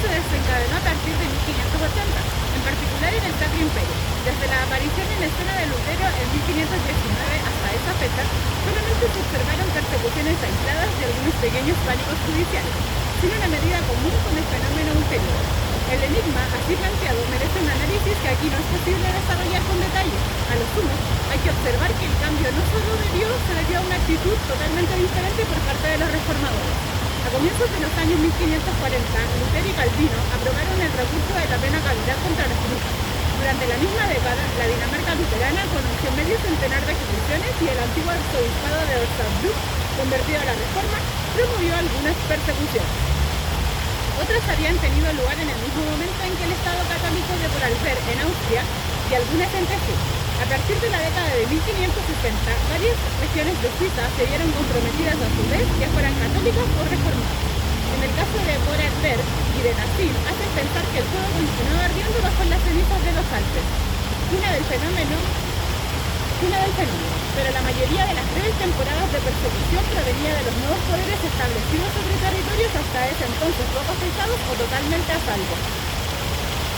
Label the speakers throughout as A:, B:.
A: se desencadenó a partir de 1580, en particular en el Sacro Imperio. Desde la aparición en escena de Lutero en 1519 hasta esa fecha, solamente se observaron persecuciones aisladas de algunos pequeños pánicos judiciales, sin una medida común con el fenómeno ulterior. El enigma, así planteado, merece un análisis que aquí no es posible desarrollar con detalle. A lo sumo, hay que observar que el cambio no solo se debió a una actitud totalmente diferente por parte de los reformadores. A comienzos de los años 1540, Lutero y Calvino aprobaron el recurso de la pena capital contra las brujas. Durante la misma década, la Dinamarca luterana conoció medio centenar de ejecuciones y el antiguo arzobispado de Osnabrück, convertido a la Reforma, promovió algunas persecuciones. Otras habían tenido lugar en el mismo momento en que el Estado católico de Vorarlberg en Austria y algunas en Hesse. A partir de la década de 1560, varias regiones de Suiza se vieron comprometidas a su vez, ya fueran católicas o reformadas. En el caso de Vorarlberg y de Nassim, hacen pensar que el fuego continuaba ardiendo bajo las cenizas de los Alpes. Una del fenómeno, pero la mayoría de las breves temporadas de persecución provenía de los nuevos poderes establecidos sobre territorios hasta ese entonces poco afectados o totalmente a salvo.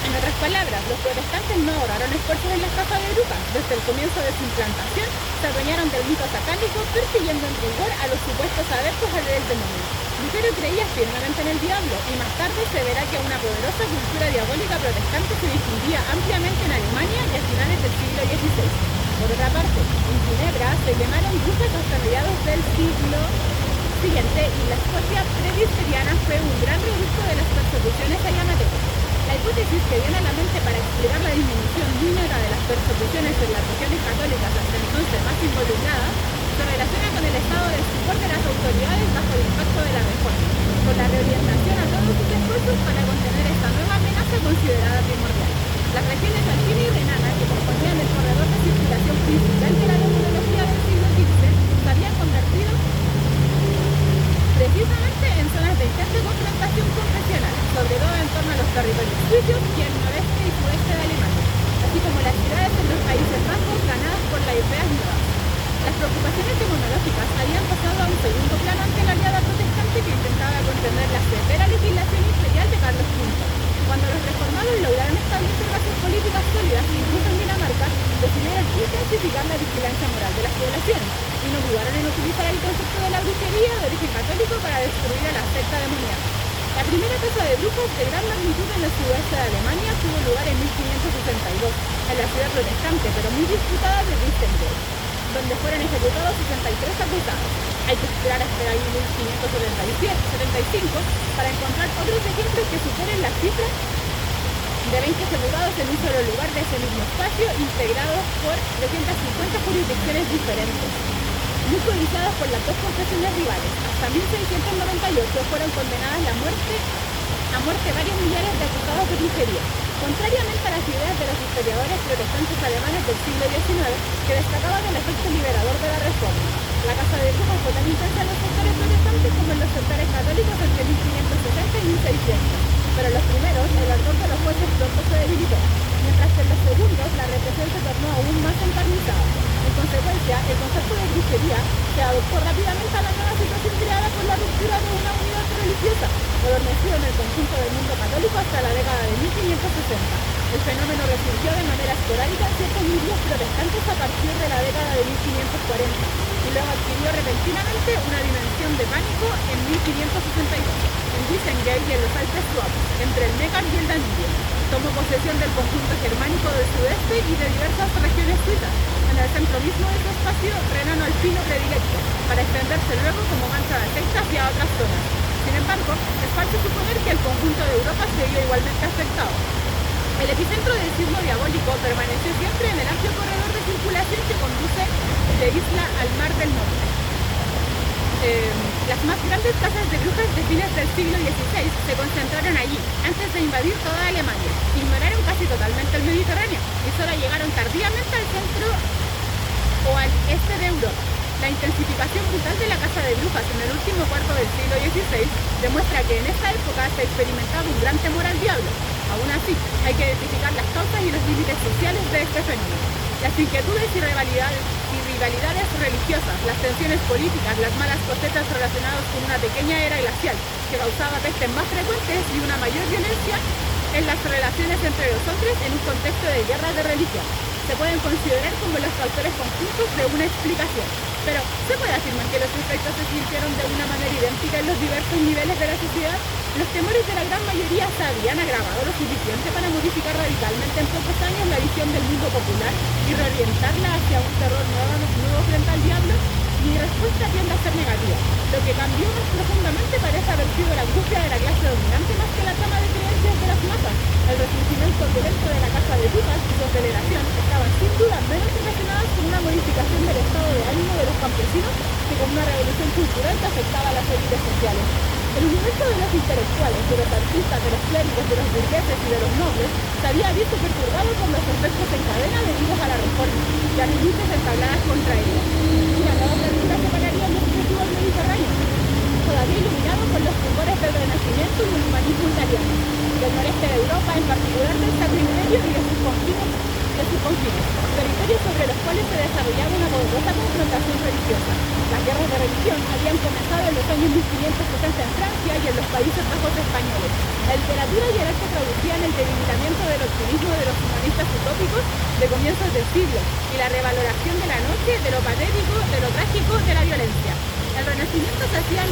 A: En otras palabras, los protestantes no ahorraron esfuerzos en las casas de brujas. Desde el comienzo de su implantación, se adueñaron del mito satánico, persiguiendo en rigor a los supuestos adeptos al del demonio. Lutero creía firmemente en el diablo, y más tarde se verá que una poderosa cultura diabólica protestante se difundía ampliamente en Alemania y a finales del siglo XVI. Por otra parte, en Ginebra se quemaron brujas hasta mediados del siglo siguiente, y la Escocia presbiteriana fue un gran reducto de las persecuciones allá amateur. La hipótesis que viene a la mente para explicar la disminución mínima de las persecuciones en las regiones católicas hasta entonces más involucradas se relaciona con el estado de support de las autoridades bajo el impacto de la reforma, con la reorientación a todos sus esfuerzos para contener esta nueva amenaza considerada primordial. Las regiones alpina y renana, que componían el corredor de circulación principal de la demonología del siglo XV, se habían convertido precisamente en zonas de intensa confrontación confesional, sobre todo en torno a los territorios suizos y el noreste y sudeste de Alemania, así como las ciudades en los Países Bajos ganadas por las ideas nuevas. Las preocupaciones demonológicas habían pasado a un segundo plano ante la aliada protestante que intentaba contener la severa legislación imperial de Carlos V. Cuando los reformados lograron establecer bases políticas sólidas, incluso en Dinamarca, decidieron intensificar la vigilancia moral de las poblaciones y no dudaron en utilizar el concepto de la brujería de origen católico para destruir a la secta demoníaca. La primera caza de brujas de gran magnitud en el sudeste de Alemania tuvo lugar en 1562, en la ciudad protestante, pero muy disputada de Wittenberg, donde fueron ejecutados 63 acusados. Hay que esperar hasta el año 1575 para encontrar otros ejemplos que superen la cifra de 20 ejecutados en un solo lugar de ese mismo espacio, integrados por 350 jurisdicciones diferentes, muy codiciados por las dos confesiones rivales. Hasta 1698 fueron condenadas a muerte varios millares de acusados de brujería. Contrariamente a las ideas de los historiadores protestantes alemanes del siglo XIX, que destacaban el efecto liberador de la reforma, la caza de brujas fue tan intensa en los sectores protestantes como en los sectores católicos entre 1560 y 1600. Pero en los primeros, el ardor de los jueces pronto se debilitó, mientras que en los segundos la represión se tornó aún más encarnizada. En consecuencia, el concepto de brujería se adoptó rápidamente a la nueva situación creada por la ruptura de una unidad religiosa, adormecido en el conjunto del mundo católico hasta la década de 1560. El fenómeno resurgió de manera esporádica en ciertos núcleos protestantes a partir de la década de 1540 y luego adquirió repentinamente una dimensión de pánico en 1562. En Wissengate y en los Alpes suavos, entre el Neckar y el Danubio. Tomó posesión del conjunto germánico del sudeste y de diversas regiones suizas, en el centro mismo de su espacio renano alpino predilecto, para extenderse luego como mancha de secta hacia otras zonas. Sin embargo, es falso suponer que el conjunto de Europa se vio igualmente afectado. El epicentro del signo diabólico permaneció siempre en el amplio corredor de circulación que conduce de Isla al Mar del Norte. Las más grandes casas de brujas de fines del siglo XVI se concentraron allí, antes de invadir toda Alemania. Ignoraron casi totalmente el Mediterráneo y solo llegaron tardíamente al centro o al este de Europa. La intensificación brutal de la caza de brujas en el último cuarto del siglo XVI demuestra que en esta época se experimentaba un gran temor al diablo. Aún así, hay que identificar las causas y los límites sociales de este fenómeno. Las inquietudes y rivalidades religiosas, las tensiones políticas, las malas cosechas relacionadas con una pequeña era glacial que causaba pestes más frecuentes y una mayor violencia en las relaciones entre los hombres en un contexto de guerras de religión. Se pueden considerar como los factores conjuntos de una explicación. Pero, ¿se puede afirmar que los efectos se sintieron de una manera idéntica en los diversos niveles de la sociedad? Los temores de la gran mayoría se habían agravado lo suficiente para modificar radicalmente en pocos años la visión del mundo popular y reorientarla hacia un terror nuevo frente al diablo. Mi respuesta tiende a ser negativa. Lo que cambió más profundamente parece haber sido la angustia de la clase dominante más que la toma de creencias de las masas. El resentimiento violento de la Casa de Brujas y su delegación estaban sin duda menos relacionadas con una modificación del estado de ánimo de los campesinos que con una revolución cultural que afectaba a las élites sociales. El universo de los intelectuales, de los artistas, de los clérigos, de los burgueses y de los nobles se había visto perturbado por los efectos en cadena debidos a la reforma y a las luchas entabladas contra ella. Una nueva fractura separaría los objetivos mediterráneos, todavía iluminado por los fulgores del Renacimiento y el humanismo italiano, del noreste de Europa, en particular del Sacro y de sus confines, territorios sobre los cuales se desarrollaba una poderosa confrontación religiosa. Las guerras de religión habían comenzado en los años 1560 en Francia y en los Países Bajos españoles. La literatura y el arte traducían el debilitamiento del optimismo de los humanistas utópicos de comienzos del siglo y la revaloración de la noche, de lo patético, de lo trágico, de la violencia. El Renacimiento se hacía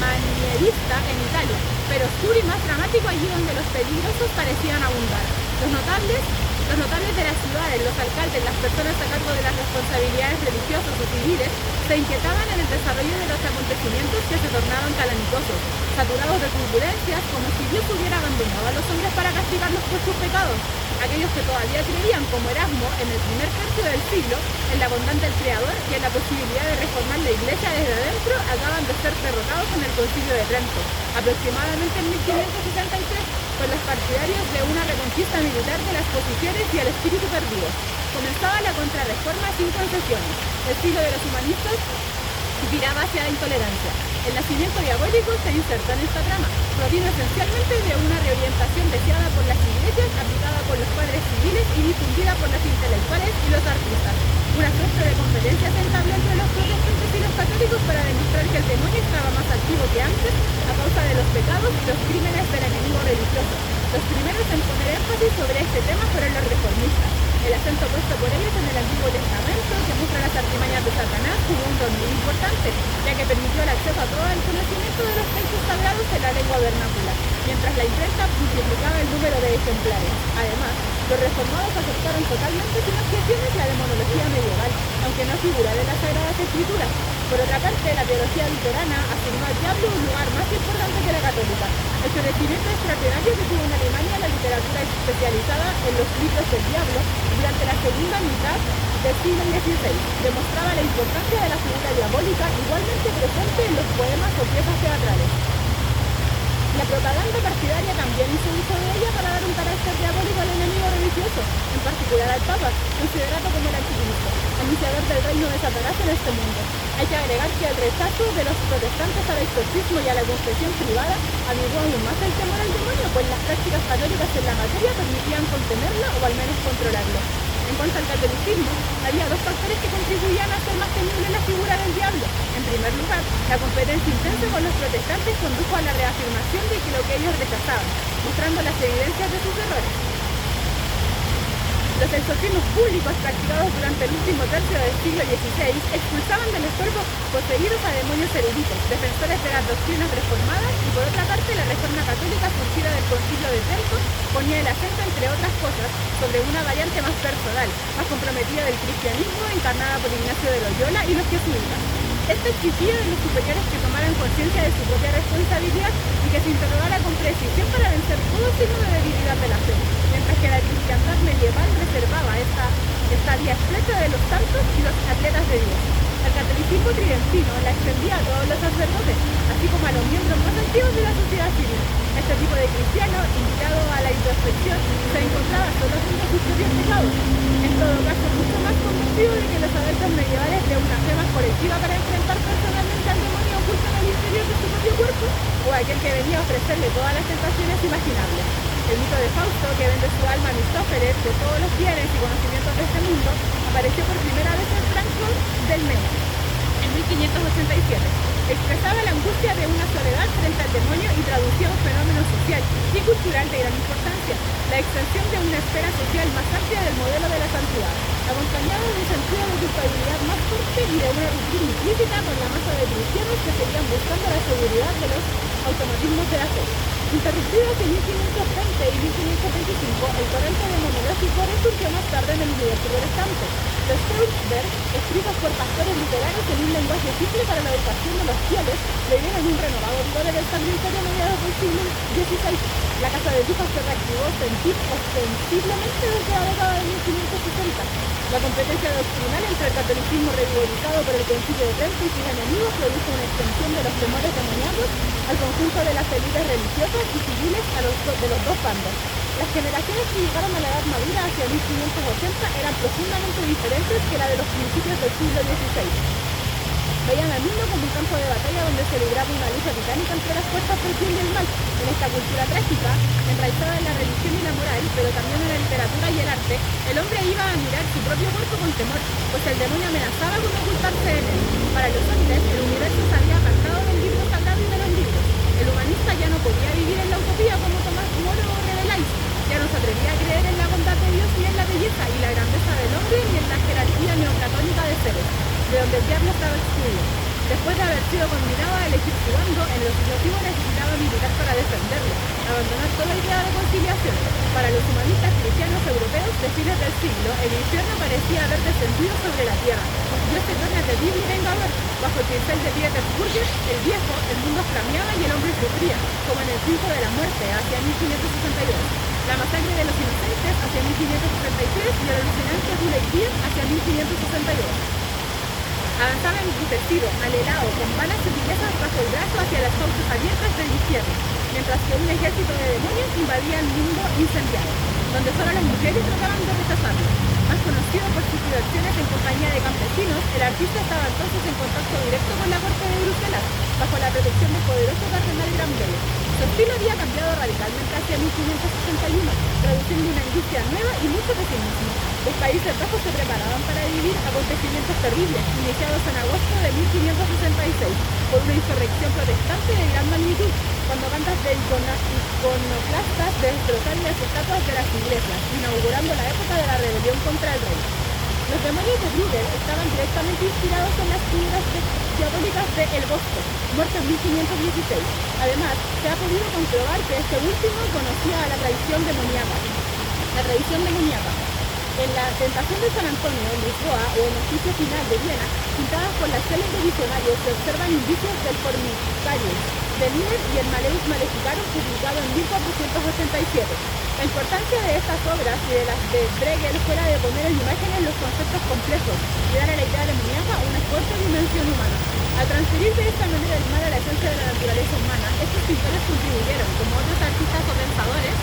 A: manierista en Italia, pero oscuro y más dramático allí donde los peligrosos parecían abundar. Los notables de las ciudades, los alcaldes, las personas a cargo de las responsabilidades religiosas o civiles, se inquietaban en el desarrollo de los acontecimientos que se tornaban calamitosos, saturados de turbulencias, como si Dios hubiera abandonado a los hombres para castigarlos por sus pecados. Aquellos que todavía creían, como Erasmo, en el primer tercio del siglo, en la bondad del Creador y en la posibilidad de reformar la Iglesia desde adentro, acaban de ser derrotados en el Concilio de Trento, aproximadamente en 1563, por los partidarios de una reconquista militar de las posiciones y el espíritu perdido. Comenzaba la contrarreforma sin concesiones. El siglo de los humanistas viraba hacia la intolerancia. El nacimiento diabólico se insertó en esta trama. Provino esencialmente de una reorientación deseada por las iglesias, aplicada por los padres civiles y difundida por los intelectuales y los artistas. Una suerte de competencia entabló entre los protestantes y los católicos para demostrar que el demonio estaba más activo que antes a causa de los pecados y los crímenes del enemigo religioso. Los primeros en poner énfasis sobre este tema fueron los reformistas. El acento puesto por ellos en el Antiguo Testamento, que muestra las artimañas de Satanás, jugó un rol muy importante, ya que permitió el acceso a todo el conocimiento de los textos sagrados en la lengua vernácula, mientras la imprenta multiplicaba el número de ejemplares. Además, los reformados aceptaron totalmente sin objeciones la demonología medieval, aunque no figura de las Sagradas Escrituras. Por otra parte, la teología luterana asignó al diablo un lugar más importante que la católica. El florecimiento extraordinario que tuvo en Alemania la literatura especializada en los libros del diablo durante la segunda mitad del siglo XVI demostraba la importancia de la figura diabólica, igualmente presente en los poemas o piezas teatrales. La propaganda partidaria también hizo uso de ella para dar un carácter diabólico al enemigo religioso, en particular al Papa, considerado como el anticristo, anunciador del reino de Satanás en este mundo. Hay que agregar que el rechazo de los protestantes al exorcismo y a la confesión privada avivó aún más el temor al demonio, pues las prácticas católicas en la materia permitían contenerlo o al menos controlarlo. En cuanto al catolicismo, había dos factores que contribuían a hacer más temible la figura del diablo. En primer lugar, la competencia intensa con los protestantes condujo a la reafirmación de que lo que ellos rechazaban, mostrando las evidencias de sus errores. Los exorcismos públicos practicados durante el último tercio del siglo XVI expulsaban de los cuerpos poseídos a demonios eruditos, defensores de las doctrinas reformadas, y por otra parte la reforma católica surgida del Concilio de Trento ponía el acento, entre otras cosas, sobre una variante más personal, más comprometida del cristianismo, encarnada por Ignacio de Loyola y los jesuitas. Esto exigía de los superiores que tomaran conciencia de su propia responsabilidad y que se interrogara con precisión para vencer todo signo de debilidad de la fe, mientras que la cristiandad medieval reservaba esta vía estrecha de los santos y los atletas de Dios. El catolicismo tridentino la extendía a todos los sacerdotes, así como a los miembros más antiguos de la sociedad civil. Este tipo de cristiano, invitado a la introspección, se encontraba solo haciendo sus propios pecados. En todo caso, mucho más convencido de que los adeptos medievales de una fe más colectiva para enfrentar personalmente al demonio oculto en el interior de su propio cuerpo, o aquel que venía a ofrecerle todas las tentaciones imaginables. El mito de Fausto, que vende su alma a Aristóteles de todos los bienes y conocimientos de este mundo, apareció por primera vez en Frankfurt del Meno, en 1587. Expresaba la angustia de una soledad frente al demonio y traducía un fenómeno social y cultural de gran importancia, la extensión de una esfera social más amplia del modelo de la santidad, acompañado de un sentido de culpabilidad más fuerte y de una ruptura implícita con la masa de cristianos que seguían buscando la seguridad de los automatismos de la fe. Interrumpidos en 1520 y 1525, el torrente demonológico resurgió más tarde en el universo protestante. Los Kreuzberg, escritos por pastores luteranos en un lenguaje simple para la educación de los fieles, le dieron un renovado vigor en el Sacramento a mediados del siglo XVI. La Casa de Brujas se reactivó ostensiblemente desde la década de 1560. La competencia doctrinal entre el catolicismo revigorizado por el Concilio de Trento y sus enemigos produjo una extensión de los temores demoníacos al conjunto de las élites religiosas y civiles de los dos bandos. Las generaciones que llegaron a la Edad Madura hacia 1580 eran profundamente diferentes que la de los principios del siglo XVI. Veían al mundo como un campo de batalla donde se libraba una lucha titánica entre las fuerzas del bien y el mal. En esta cultura trágica, enraizada en la religión y la moral, pero también en la literatura y el arte, el hombre iba a mirar su propio cuerpo con temor, pues el demonio amenazaba con ocultarse en él. Para los hombres, el universo se había apartado del libro sagrado y de los libros. El humanista ya no podía vivir en la utopía como Tomás Moro o Rabelais. Ya no se atrevía a creer en la bondad de Dios ni en la belleza y la grandeza del hombre ni en la jerarquía neoplatónica de seres, de donde el diablo estaba excluido. Después de haber sido condenado a elegir su bando, el legislativo necesitaba militar para defenderlo, abandonar toda idea de conciliación. Para los humanistas cristianos europeos de fines del siglo, el infierno parecía haber descendido sobre la tierra. Dios se torna terrible y vengador. Bajo el pincel de Dieter Burger, el viejo, el mundo flameaba y el hombre sufría, como en el circo de la muerte, hacia 1562. La masacre de los inocentes hacia 1563 y el alucinante Boulevard hacia 1562. Avanzaba embrutecido, alelado, con balas y riquezas bajo el brazo hacia las fauces abiertas del infierno, mientras que un ejército de demonios invadía el mundo incendiado, donde solo las mujeres trataban de rechazarlo. Más conocido por sus diversiones en compañía de campesinos, el artista estaba entonces en contacto directo con la corte de Bruselas, bajo la protección del poderoso cardenal Granvelle. Su estilo había cambiado radicalmente hacia 1561, traduciendo una industria nueva y mucho pesimismo. Los Países Bajos se preparaban para vivir acontecimientos terribles, iniciados en agosto de 1566, por una insurrección protestante de gran magnitud, cuando bandas de iconoclastas destrozaron las estatuas de las iglesias, inaugurando la época de la rebelión contra el rey. Los demonios de Bruegel estaban directamente inspirados en las figuras diabólicas de El Bosco, muerto en 1516. Además, se ha podido comprobar que este último conocía a la tradición demoníaca. En la Tentación de San Antonio, en Lisboa, o en el Juicio Final de Viena, pintadas por las célebres visionarios, se observan indicios del Formicarius, de Miller y el Maleus Maleficarum, publicado en 1487. La importancia de estas obras y de las de Bruegel fuera de poner en imágenes los conceptos complejos y dar a la idea demoníaca una fuerte dimensión humana. Al transferir de esta manera el mal a la esencia de la naturaleza humana, estos pintores contribuyeron, como otros artistas o pensadores,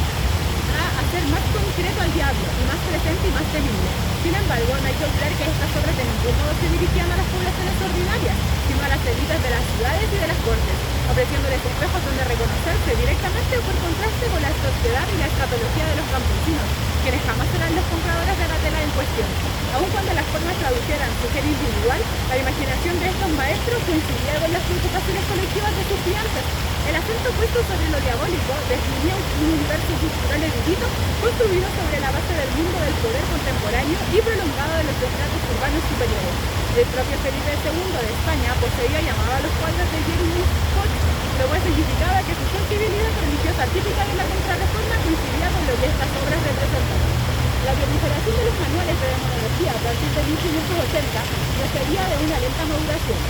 A: a hacer más concreto al diablo, y más presente y más temible. Sin embargo, no hay que olvidar que estas obras de ningún modo se dirigían a las poblaciones ordinarias, sino a las élites de las ciudades y de las cortes, ofreciéndoles espejos donde reconocerse directamente o por contraste con la sociedad y la escatología de los campesinos, quienes jamás eran los compradores de la tela en cuestión. Aun cuando las formas tradujeran su ser individual, la imaginación de estos maestros coincidía con las preocupaciones colectivas de sus clientes. El acento puesto sobre lo diabólico definía un universo cultural erudito construido sobre la base del mundo del poder contemporáneo y prolongado de los estratos urbanos superiores. El propio Felipe II de España poseía y amaba los cuadros de Jeremy Scott, lo cual significaba que su sensibilidad religiosa típica de la Contrarreforma coincidía con lo que estas obras representaban. La proliferación de los manuales de demonología a partir de 1580 procedía de una lenta maduración.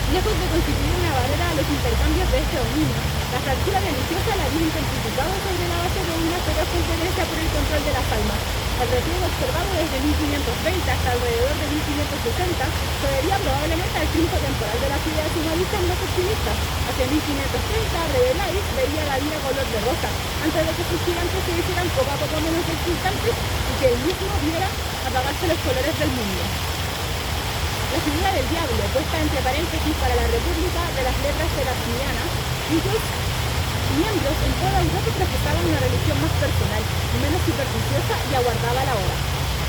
A: Lejos de constituir una barrera a los intercambios de este dominio, la fractura religiosa la había intensificado sobre la base de una feroz competencia por el control de las almas. El repliegue observado desde 1520 hasta alrededor de 1560 se debía probablemente al triunfo temporal de las ideas humanistas más optimistas. Hacia 1530, Rabelais veía la vida color de rosa, antes de que sus gigantes se hicieran poco a poco menos exultantes y que él mismo viera apagarse los colores del mundo. La figura del diablo, puesta entre paréntesis para la República de las Letras Erasmianas, incluso miembros en toda Europa profesaban una religión más personal y menos supersticiosa y aguardaba la hora.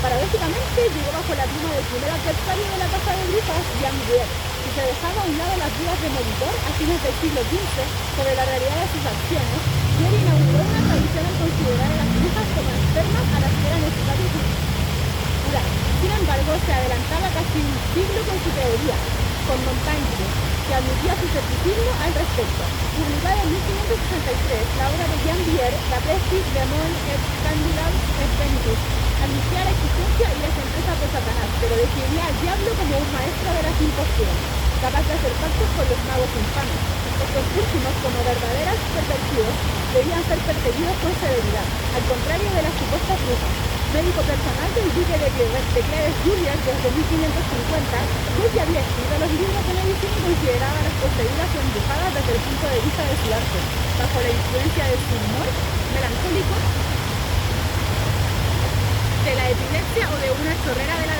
A: Paradójicamente llegó bajo la pluma del primer adversario de la casa de brujas, Jan Guer, y se dejaba a un lado las dudas de Molitor a fines del siglo XV sobre la realidad de sus acciones. Guer inauguró una tradición al considerar a las brujas como enfermas a las que era necesario curar. Sin embargo, se adelantaba casi un siglo con su teoría, con Montaigne, que admitía su escepticismo al respecto. Publicada en 1563, la obra de Jan Guer, La Prestige de Mon et Candidam et Venitus, admitía la existencia y las empresas de Satanás, pero describía al diablo como un maestro de las imposturas, capaz de hacer pactos con los magos infames. Estos últimos, como verdaderas pervertidos, debían ser perseguidos con severidad, al contrario de las supuestas brujas. Médico personal del duque de Cleves Julius desde 1550, Guy había escrito los libros de medicina y consideraba a las poseídas o embrujadas desde el punto de vista de su arte, bajo la influencia de su humor melancólico, de la epilepsia o de una chorrera de la